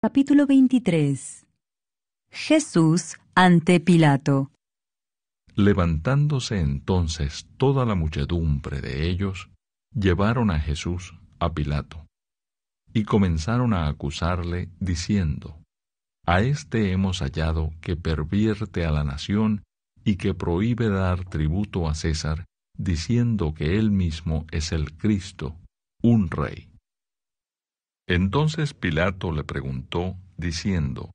Capítulo 23. Jesús ante Pilato. Levantándose entonces toda la muchedumbre de ellos, llevaron a Jesús a Pilato, y comenzaron a acusarle, diciendo: A éste hemos hallado que pervierte a la nación y que prohíbe dar tributo a César, diciendo que él mismo es el Cristo, un rey. Entonces Pilato le preguntó, diciendo: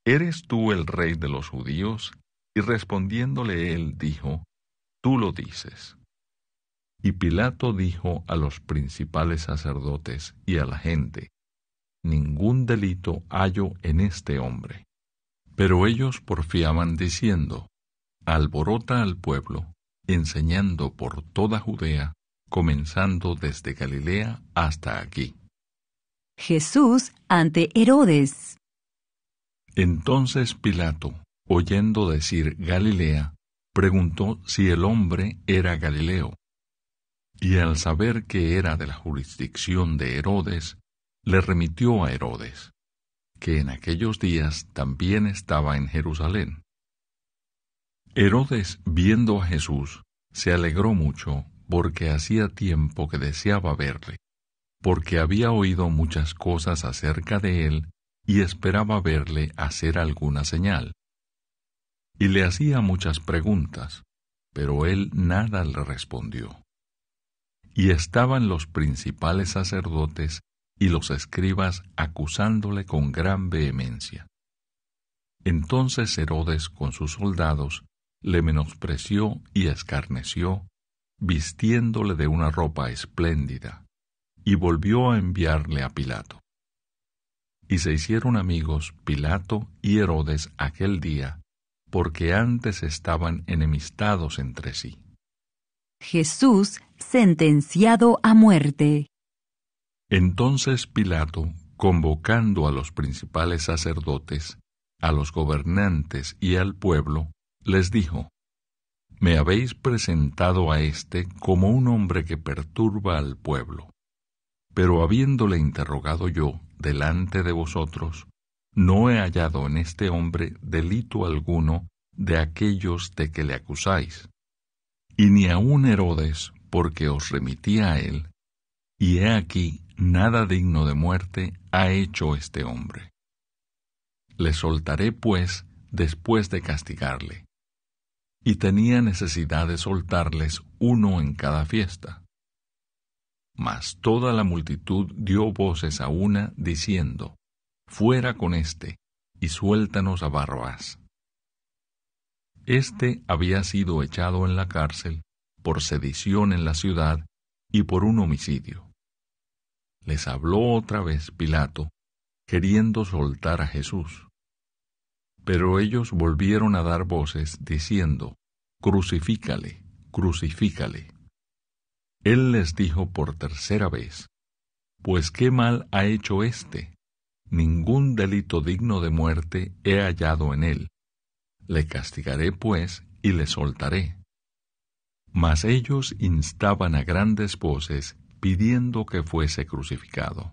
¿Eres tú el rey de los judíos? Y respondiéndole él, dijo: Tú lo dices. Y Pilato dijo a los principales sacerdotes y a la gente: Ningún delito hallo en este hombre. Pero ellos porfiaban diciendo: Alborota al pueblo, enseñando por toda Judea, comenzando desde Galilea hasta aquí. Jesús ante Herodes. Entonces Pilato, oyendo decir Galilea, preguntó si el hombre era Galileo. Y al saber que era de la jurisdicción de Herodes, le remitió a Herodes, que en aquellos días también estaba en Jerusalén. Herodes, viendo a Jesús, se alegró mucho, porque hacía tiempo que deseaba verle, porque había oído muchas cosas acerca de él, y esperaba verle hacer alguna señal. Y le hacía muchas preguntas, pero él nada le respondió. Y estaban los principales sacerdotes y los escribas acusándole con gran vehemencia. Entonces Herodes con sus soldados le menospreció y escarneció, vistiéndole de una ropa espléndida, y volvió a enviarle a Pilato. Y se hicieron amigos Pilato y Herodes aquel día, porque antes estaban enemistados entre sí. Jesús sentenciado a muerte. Entonces Pilato, convocando a los principales sacerdotes, a los gobernantes y al pueblo, les dijo: Me habéis presentado a éste como un hombre que perturba al pueblo. Pero habiéndole interrogado yo delante de vosotros, no he hallado en este hombre delito alguno de aquellos de que le acusáis. Y ni aun Herodes, porque os remití a él, y he aquí nada digno de muerte ha hecho este hombre. Le soltaré, pues, después de castigarle. Y tenía necesidad de soltarles uno en cada fiesta. Mas toda la multitud dio voces a una, diciendo: Fuera con éste, y suéltanos a Barrabás. Este había sido echado en la cárcel por sedición en la ciudad y por un homicidio. Les habló otra vez Pilato, queriendo soltar a Jesús. Pero ellos volvieron a dar voces, diciendo: Crucifícale, crucifícale. Él les dijo por tercera vez: Pues qué mal ha hecho éste. Ningún delito digno de muerte he hallado en él. Le castigaré, pues, y le soltaré. Mas ellos instaban a grandes voces, pidiendo que fuese crucificado.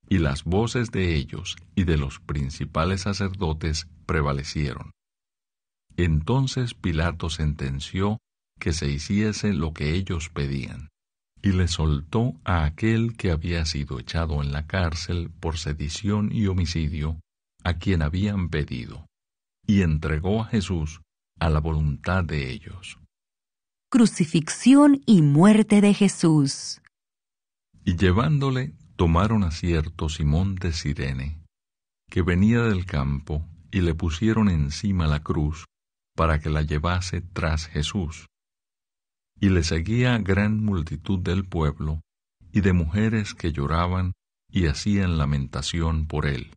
Y las voces de ellos y de los principales sacerdotes prevalecieron. Entonces Pilato sentenció que se hiciese lo que ellos pedían, y le soltó a aquel que había sido echado en la cárcel por sedición y homicidio, a quien habían pedido, y entregó a Jesús a la voluntad de ellos. Crucifixión y muerte de Jesús. Y llevándole, tomaron a cierto Simón de Cirene, que venía del campo, y le pusieron encima la cruz, para que la llevase tras Jesús. Y le seguía gran multitud del pueblo, y de mujeres que lloraban y hacían lamentación por él.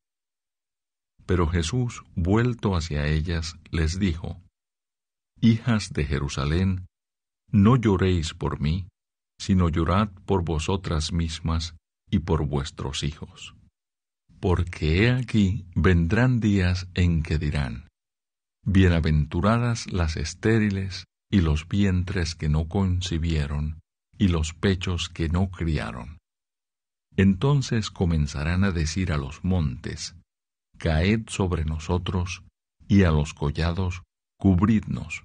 Pero Jesús, vuelto hacia ellas, les dijo: Hijas de Jerusalén, no lloréis por mí, sino llorad por vosotras mismas y por vuestros hijos. Porque he aquí vendrán días en que dirán: Bienaventuradas las estériles, y los vientres que no concibieron, y los pechos que no criaron. Entonces comenzarán a decir a los montes: caed sobre nosotros, y a los collados cubridnos,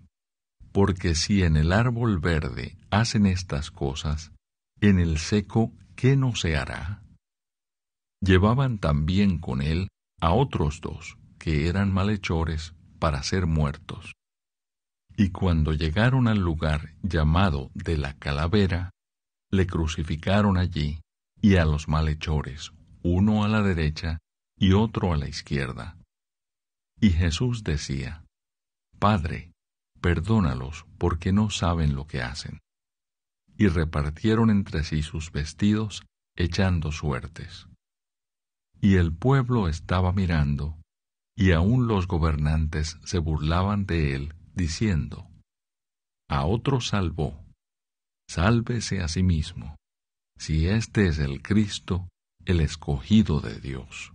porque si en el árbol verde hacen estas cosas, en el seco, ¿qué no se hará? Llevaban también con él a otros dos, que eran malhechores, para ser muertos. Y cuando llegaron al lugar llamado de la Calavera, le crucificaron allí, y a los malhechores, uno a la derecha y otro a la izquierda. Y Jesús decía: Padre, perdónalos, porque no saben lo que hacen. Y repartieron entre sí sus vestidos, echando suertes. Y el pueblo estaba mirando, y aun los gobernantes se burlaban de él, diciendo: A otro salvó, sálvese a sí mismo, si éste es el Cristo, el escogido de Dios.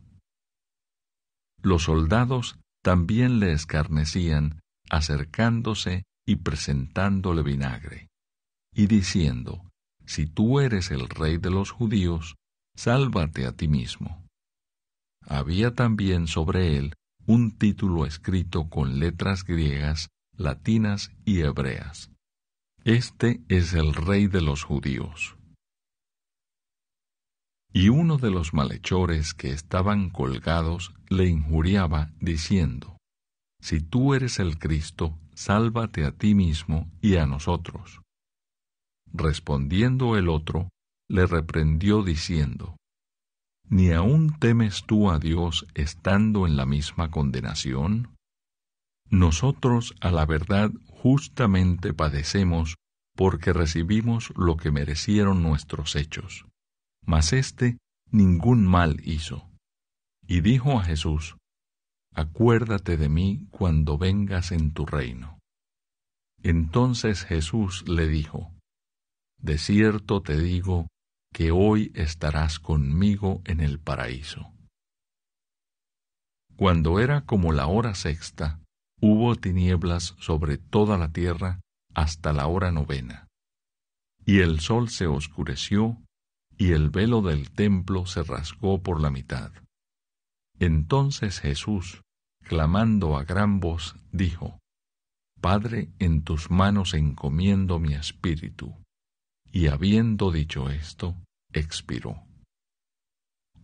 Los soldados también le escarnecían, acercándose y presentándole vinagre, y diciendo: Si tú eres el rey de los judíos, sálvate a ti mismo. Había también sobre él un título escrito con letras griegas, latinas y hebreas: Este es el rey de los judíos. Y uno de los malhechores que estaban colgados le injuriaba, diciendo: Si tú eres el Cristo, sálvate a ti mismo y a nosotros. Respondiendo el otro, le reprendió diciendo: ¿Ni aún temes tú a Dios estando en la misma condenación? Nosotros, a la verdad, justamente padecemos, porque recibimos lo que merecieron nuestros hechos. Mas éste ningún mal hizo. Y dijo a Jesús: Acuérdate de mí cuando vengas en tu reino. Entonces Jesús le dijo: De cierto te digo que hoy estarás conmigo en el paraíso. Cuando era como la hora sexta, hubo tinieblas sobre toda la tierra hasta la hora novena. Y el sol se oscureció, y el velo del templo se rasgó por la mitad. Entonces Jesús, clamando a gran voz, dijo: Padre, en tus manos encomiendo mi espíritu. Y habiendo dicho esto, expiró.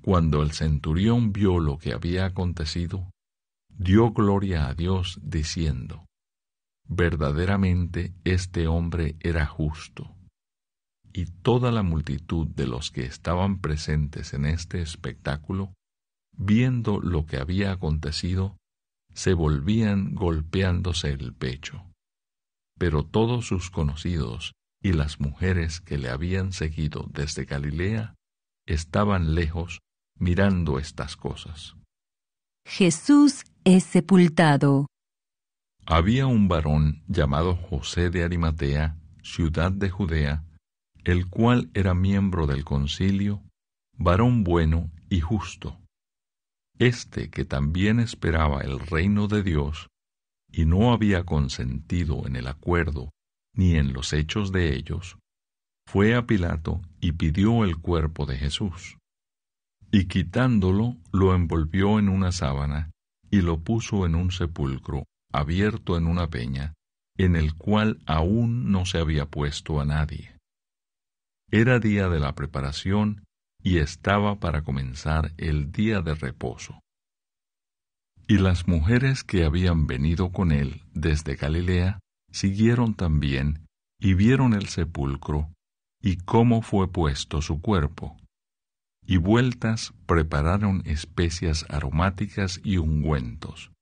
Cuando el centurión vio lo que había acontecido, dio gloria a Dios, diciendo: Verdaderamente este hombre era justo. Y toda la multitud de los que estaban presentes en este espectáculo, viendo lo que había acontecido, se volvían golpeándose el pecho. Pero todos sus conocidos y las mujeres que le habían seguido desde Galilea estaban lejos mirando estas cosas. Jesús es sepultado. Había un varón llamado José de Arimatea, ciudad de Judea, el cual era miembro del concilio, varón bueno y justo. Este, que también esperaba el reino de Dios, y no había consentido en el acuerdo ni en los hechos de ellos, fue a Pilato y pidió el cuerpo de Jesús. Y quitándolo, lo envolvió en una sábana y lo puso en un sepulcro abierto en una peña, en el cual aún no se había puesto a nadie. Era día de la preparación y estaba para comenzar el día de reposo. Y las mujeres que habían venido con él desde Galilea siguieron también y vieron el sepulcro y cómo fue puesto su cuerpo. Y vueltas prepararon especias aromáticas y ungüentos,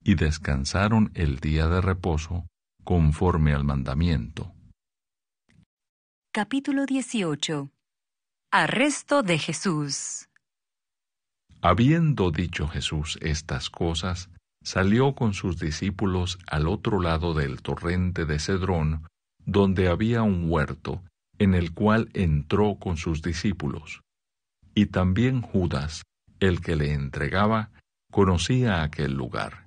y descansaron el día de reposo conforme al mandamiento. Capítulo 18. Arresto de Jesús. Habiendo dicho Jesús estas cosas, salió con sus discípulos al otro lado del torrente de Cedrón, donde había un huerto, en el cual entró con sus discípulos. Y también Judas, el que le entregaba, conocía aquel lugar,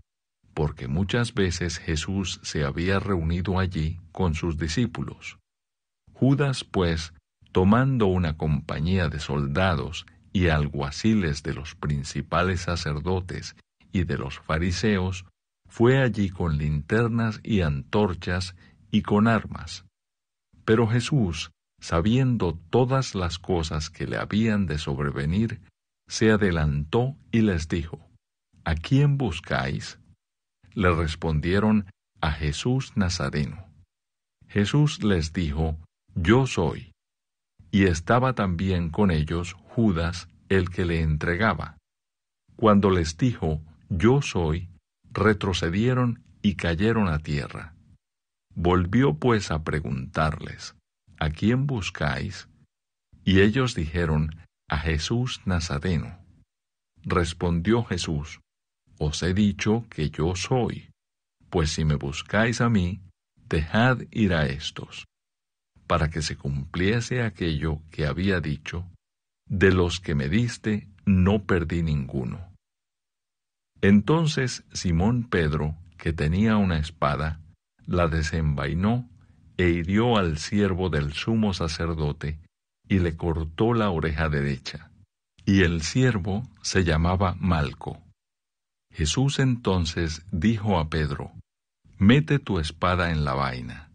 porque muchas veces Jesús se había reunido allí con sus discípulos. Judas, pues, tomando una compañía de soldados y alguaciles de los principales sacerdotes y de los fariseos, fue allí con linternas y antorchas y con armas. Pero Jesús, sabiendo todas las cosas que le habían de sobrevenir, se adelantó y les dijo: ¿A quién buscáis? Le respondieron: a Jesús Nazareno. Jesús les dijo: Yo soy. Y estaba también con ellos Judas, el que le entregaba. Cuando les dijo: Yo soy, retrocedieron y cayeron a tierra. Volvió pues a preguntarles: ¿A quién buscáis? Y ellos dijeron: a Jesús Nazareno. Respondió Jesús: Os he dicho que yo soy. Pues si me buscáis a mí, dejad ir a estos, para que se cumpliese aquello que había dicho: de los que me diste, no perdí ninguno. Entonces Simón Pedro, que tenía una espada, la desenvainó e hirió al siervo del sumo sacerdote, y le cortó la oreja derecha. Y el siervo se llamaba Malco. Jesús entonces dijo a Pedro: Mete tu espada en la vaina.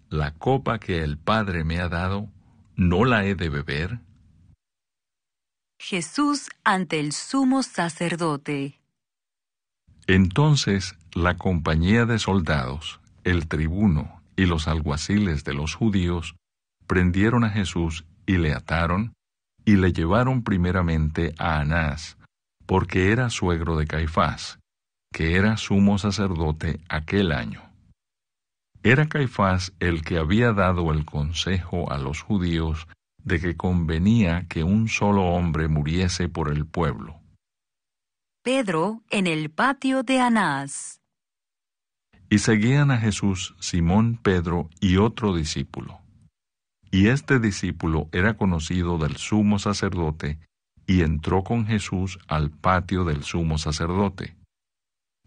¿La copa que el Padre me ha dado, no la he de beber? Jesús ante el sumo sacerdote. Entonces la compañía de soldados, el tribuno y los alguaciles de los judíos prendieron a Jesús y le ataron, y le llevaron primeramente a Anás, porque era suegro de Caifás, que era sumo sacerdote aquel año. Era Caifás el que había dado el consejo a los judíos de que convenía que un solo hombre muriese por el pueblo. Pedro en el patio de Anás. Y seguían a Jesús Simón Pedro y otro discípulo. Y este discípulo era conocido del sumo sacerdote, y entró con Jesús al patio del sumo sacerdote.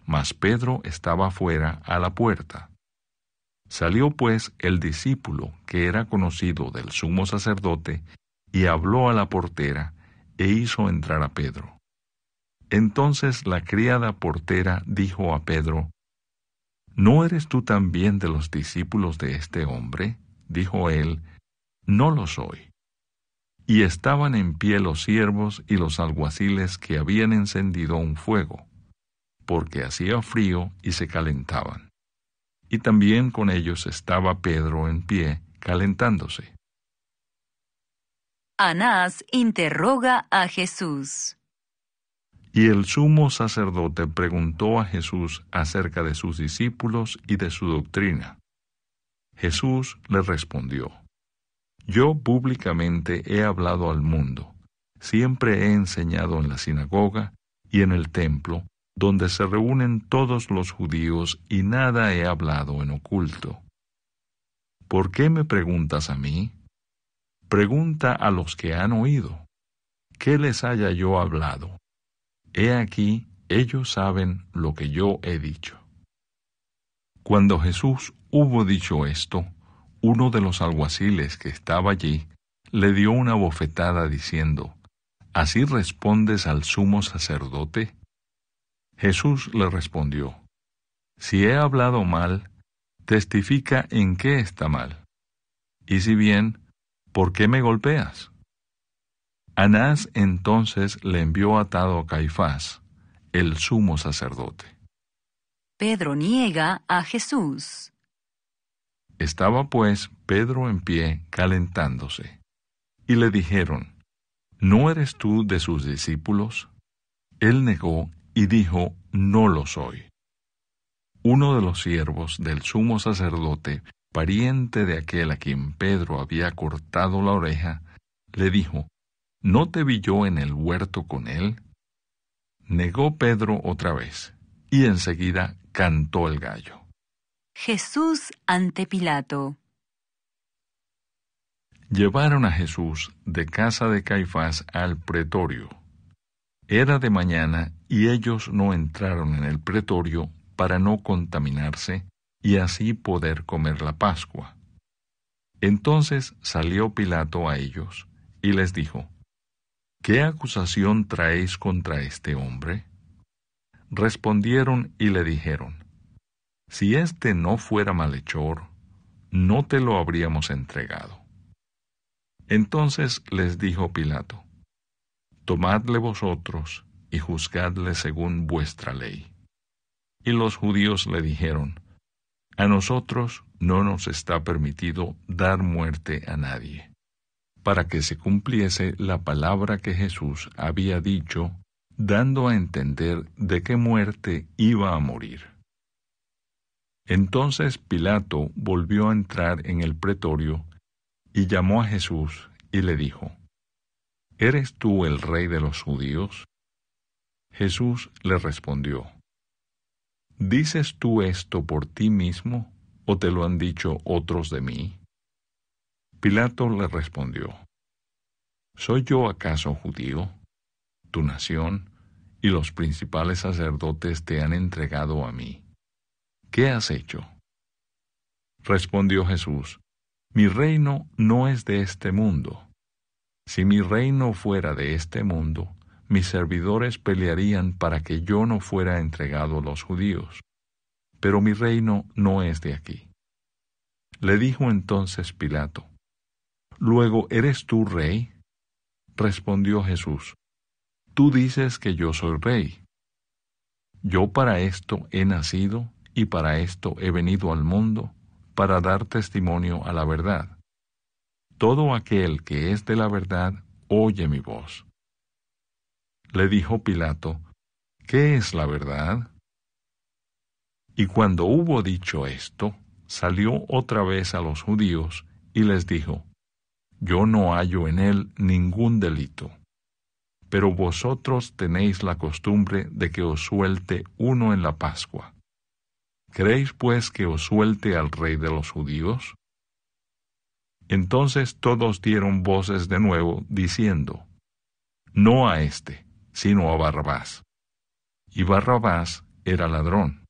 Mas Pedro estaba fuera a la puerta. Salió pues el discípulo, que era conocido del sumo sacerdote, y habló a la portera, e hizo entrar a Pedro. Entonces la criada portera dijo a Pedro: ¿No eres tú también de los discípulos de este hombre? Dijo él: No lo soy. Y estaban en pie los siervos y los alguaciles que habían encendido un fuego, porque hacía frío y se calentaban. Y también con ellos estaba Pedro en pie, calentándose. Anás interroga a Jesús. Y el sumo sacerdote preguntó a Jesús acerca de sus discípulos y de su doctrina. Jesús le respondió: Yo públicamente he hablado al mundo, siempre he enseñado en la sinagoga y en el templo, donde se reúnen todos los judíos, y nada he hablado en oculto. ¿Por qué me preguntas a mí? Pregunta a los que han oído. ¿Qué les haya yo hablado? He aquí, ellos saben lo que yo he dicho. Cuando Jesús hubo dicho esto, uno de los alguaciles que estaba allí le dio una bofetada diciendo: ¿Así respondes al sumo sacerdote? Jesús le respondió: Si he hablado mal, testifica en qué está mal. Y si bien, ¿por qué me golpeas? Anás entonces le envió atado a Caifás, el sumo sacerdote. Pedro niega a Jesús. Estaba pues Pedro en pie calentándose, y le dijeron: ¿No eres tú de sus discípulos? Él negó y dijo: No lo soy. Uno de los siervos del sumo sacerdote, pariente de aquel a quien Pedro había cortado la oreja, le dijo: ¿No te vi yo en el huerto con él? Negó Pedro otra vez, y enseguida cantó el gallo. Jesús ante Pilato. Llevaron a Jesús de casa de Caifás al pretorio. Era de mañana, y ellos no entraron en el pretorio para no contaminarse, y así poder comer la Pascua. Entonces salió Pilato a ellos, y les dijo: ¿Qué acusación traéis contra este hombre? Respondieron y le dijeron: Si éste no fuera malhechor, no te lo habríamos entregado. Entonces les dijo Pilato: Tomadle vosotros y juzgadle según vuestra ley. Y los judíos le dijeron: A nosotros no nos está permitido dar muerte a nadie, para que se cumpliese la palabra que Jesús había dicho, dando a entender de qué muerte iba a morir. Entonces Pilato volvió a entrar en el pretorio y llamó a Jesús y le dijo: ¿Eres tú el rey de los judíos? Jesús le respondió: ¿Dices tú esto por ti mismo, o te lo han dicho otros de mí? Pilato le respondió: ¿Soy yo acaso judío? Tu nación y los principales sacerdotes te han entregado a mí. ¿Qué has hecho? Respondió Jesús: Mi reino no es de este mundo. Si mi reino fuera de este mundo, mis servidores pelearían para que yo no fuera entregado a los judíos. Pero mi reino no es de aquí. Le dijo entonces Pilato: ¿Luego eres tú rey? Respondió Jesús: Tú dices que yo soy rey. Yo para esto he nacido y para esto he venido al mundo, para dar testimonio a la verdad. Todo aquel que es de la verdad oye mi voz. Le dijo Pilato: ¿Qué es la verdad? Y cuando hubo dicho esto, salió otra vez a los judíos y les dijo: Yo no hallo en él ningún delito. Pero vosotros tenéis la costumbre de que os suelte uno en la Pascua. ¿Queréis pues que os suelte al rey de los judíos? Entonces todos dieron voces de nuevo, diciendo: No a éste, sino a Barrabás. Y Barrabás era ladrón.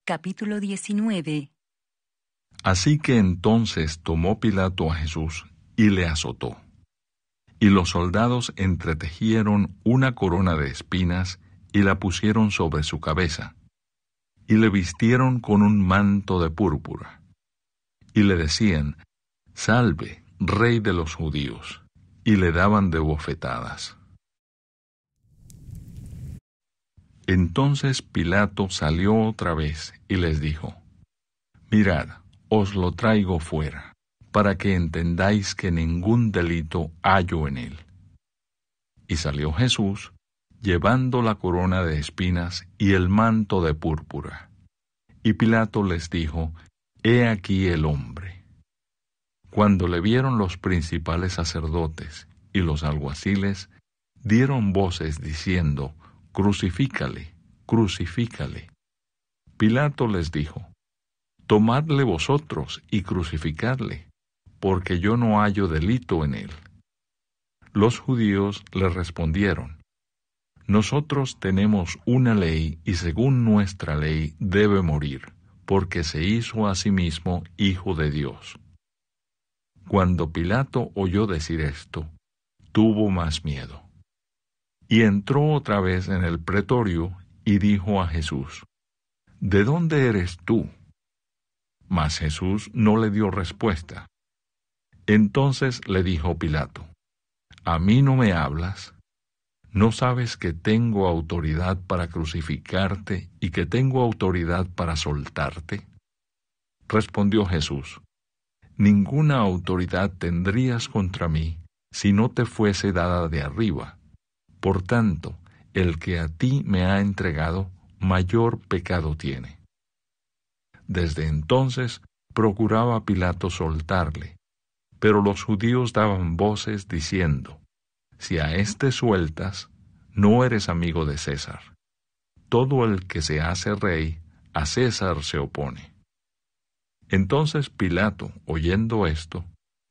Capítulo 19. Así que entonces tomó Pilato a Jesús y le azotó. Y los soldados entretejieron una corona de espinas y la pusieron sobre su cabeza, y le vistieron con un manto de púrpura. Y le decían: Salve, Rey de los judíos, y le daban de bofetadas. Entonces Pilato salió otra vez y les dijo: Mirad, os lo traigo fuera, para que entendáis que ningún delito hallo en él. Y salió Jesús, llevando la corona de espinas y el manto de púrpura. Y Pilato les dijo: He aquí el hombre. Cuando le vieron los principales sacerdotes y los alguaciles, dieron voces diciendo: Crucifícale, crucifícale. Pilato les dijo: Tomadle vosotros y crucificadle, porque yo no hallo delito en él. Los judíos le respondieron: Nosotros tenemos una ley, y según nuestra ley debe morir, porque se hizo a sí mismo hijo de Dios. Cuando Pilato oyó decir esto, tuvo más miedo. Y entró otra vez en el pretorio y dijo a Jesús: ¿De dónde eres tú? Mas Jesús no le dio respuesta. Entonces le dijo Pilato: ¿A mí no me hablas? ¿No sabes que tengo autoridad para crucificarte y que tengo autoridad para soltarte? Respondió Jesús: Ninguna autoridad tendrías contra mí si no te fuese dada de arriba. Por tanto, el que a ti me ha entregado, mayor pecado tiene. Desde entonces procuraba Pilato soltarle, pero los judíos daban voces diciendo: Si a éste sueltas, no eres amigo de César. Todo el que se hace rey, a César se opone. Entonces Pilato, oyendo esto,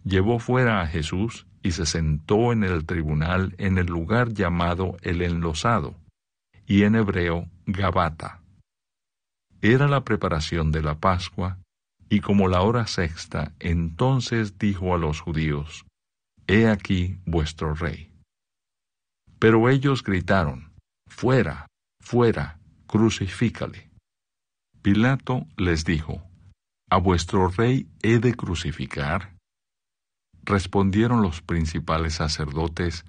llevó fuera a Jesús y se sentó en el tribunal en el lugar llamado el Enlosado, y en hebreo Gabata. Era la preparación de la Pascua, y como la hora sexta, entonces dijo a los judíos: He aquí vuestro rey. Pero ellos gritaron: Fuera, fuera, crucifícale. Pilato les dijo, ¿a vuestro rey he de crucificar? Respondieron los principales sacerdotes,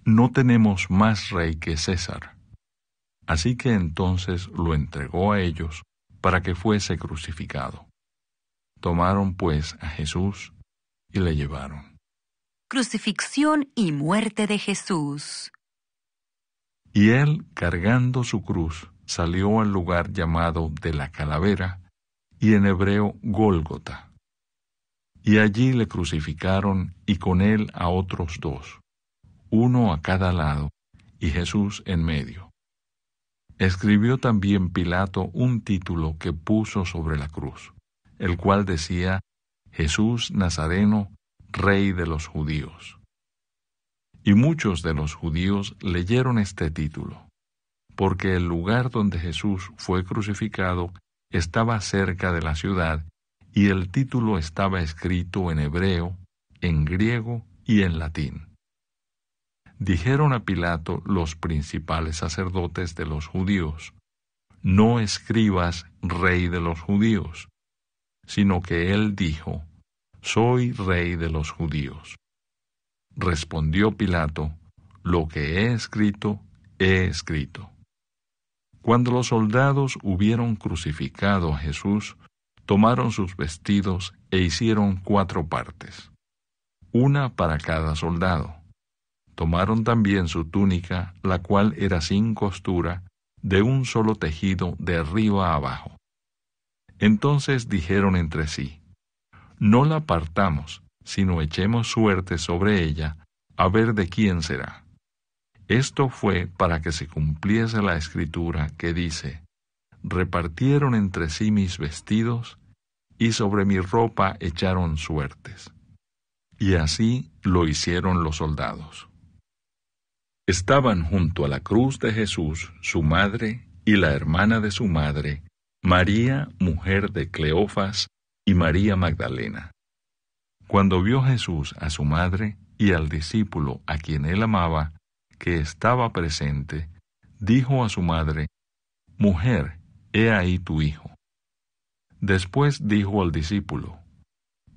no tenemos más rey que César. Así que entonces lo entregó a ellos para que fuese crucificado. Tomaron pues a Jesús y le llevaron. Crucifixión y muerte de Jesús. Y él, cargando su cruz, salió al lugar llamado de la Calavera, y en hebreo Gólgota. Y allí le crucificaron, y con él a otros dos, uno a cada lado, y Jesús en medio. Escribió también Pilato un título que puso sobre la cruz, el cual decía, Jesús Nazareno, Rey de los Judíos. Y muchos de los judíos leyeron este título, porque el lugar donde Jesús fue crucificado estaba cerca de la ciudad, y el título estaba escrito en hebreo, en griego y en latín. Dijeron a Pilato los principales sacerdotes de los judíos, no escribas Rey de los Judíos, sino que él dijo, soy Rey de los Judíos. Respondió Pilato, lo que he escrito, he escrito. Cuando los soldados hubieron crucificado a Jesús, tomaron sus vestidos e hicieron 4 partes, una para cada soldado. Tomaron también su túnica, la cual era sin costura, de un solo tejido de arriba a abajo. Entonces dijeron entre sí, no la partamos, sino echemos suerte sobre ella, a ver de quién será. Esto fue para que se cumpliese la escritura que dice, repartieron entre sí mis vestidos, y sobre mi ropa echaron suertes. Y así lo hicieron los soldados. Estaban junto a la cruz de Jesús su madre y la hermana de su madre, María, mujer de Cleofas, y María Magdalena. Cuando vio Jesús a su madre y al discípulo a quien él amaba, que estaba presente, dijo a su madre, Mujer, he ahí tu hijo. Después dijo al discípulo,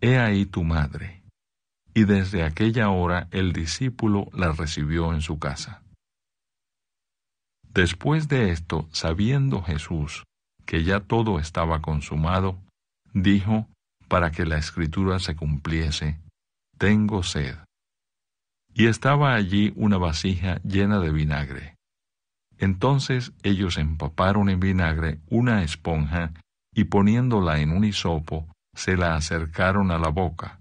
He ahí tu madre. Y desde aquella hora el discípulo la recibió en su casa. Después de esto, sabiendo Jesús que ya todo estaba consumado, dijo, para que la escritura se cumpliese, tengo sed. Y estaba allí una vasija llena de vinagre. Entonces ellos empaparon en vinagre una esponja y poniéndola en un hisopo, se la acercaron a la boca.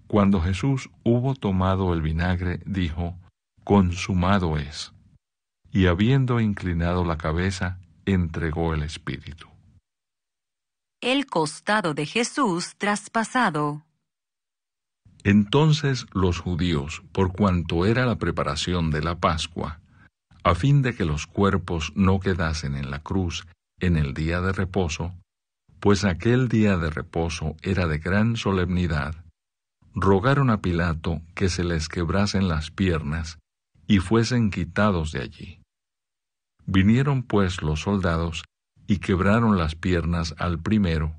Cuando Jesús hubo tomado el vinagre, dijo, consumado es. Y habiendo inclinado la cabeza, entregó el espíritu. El costado de Jesús traspasado. Entonces los judíos, por cuanto era la preparación de la Pascua, a fin de que los cuerpos no quedasen en la cruz en el día de reposo, pues aquel día de reposo era de gran solemnidad, rogaron a Pilato que se les quebrasen las piernas y fuesen quitados de allí. Vinieron pues los soldados y quebraron las piernas al primero,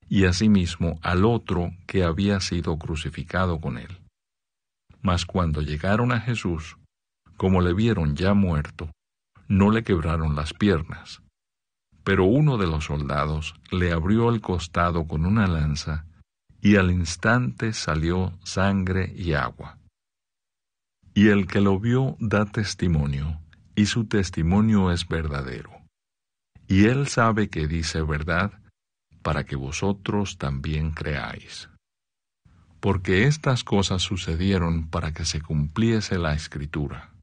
y asimismo al otro que había sido crucificado con él. Mas cuando llegaron a Jesús, como le vieron ya muerto, no le quebraron las piernas. Pero uno de los soldados le abrió el costado con una lanza, y al instante salió sangre y agua. Y el que lo vio da testimonio, y su testimonio es verdadero. Y él sabe que dice verdad, para que vosotros también creáis. Porque estas cosas sucedieron para que se cumpliese la Escritura.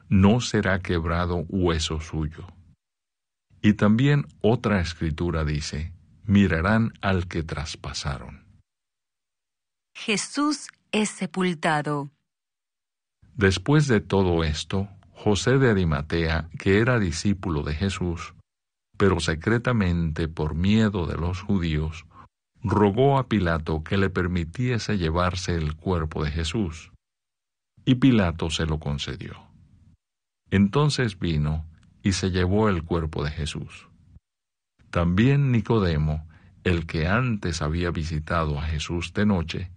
No será quebrado hueso suyo. Y también otra Escritura dice, mirarán al que traspasaron. Jesús es sepultado. Después de todo esto, José de Arimatea, que era discípulo de Jesús, pero secretamente por miedo de los judíos, rogó a Pilato que le permitiese llevarse el cuerpo de Jesús, y Pilato se lo concedió. Entonces vino y se llevó el cuerpo de Jesús. También Nicodemo, el que antes había visitado a Jesús de noche,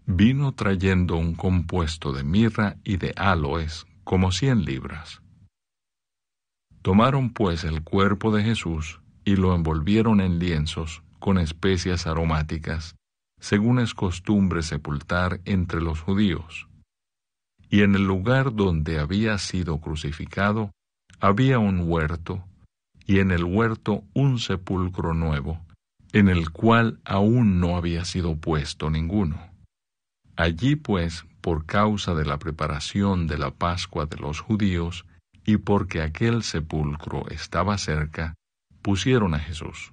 vino trayendo un compuesto de mirra y de áloes, como 100 libras. Tomaron pues el cuerpo de Jesús y lo envolvieron en lienzos con especias aromáticas, según es costumbre sepultar entre los judíos. Y en el lugar donde había sido crucificado había un huerto, y en el huerto un sepulcro nuevo, en el cual aún no había sido puesto ninguno. Allí pues, por causa de la preparación de la Pascua de los judíos, y porque aquel sepulcro estaba cerca, pusieron a Jesús.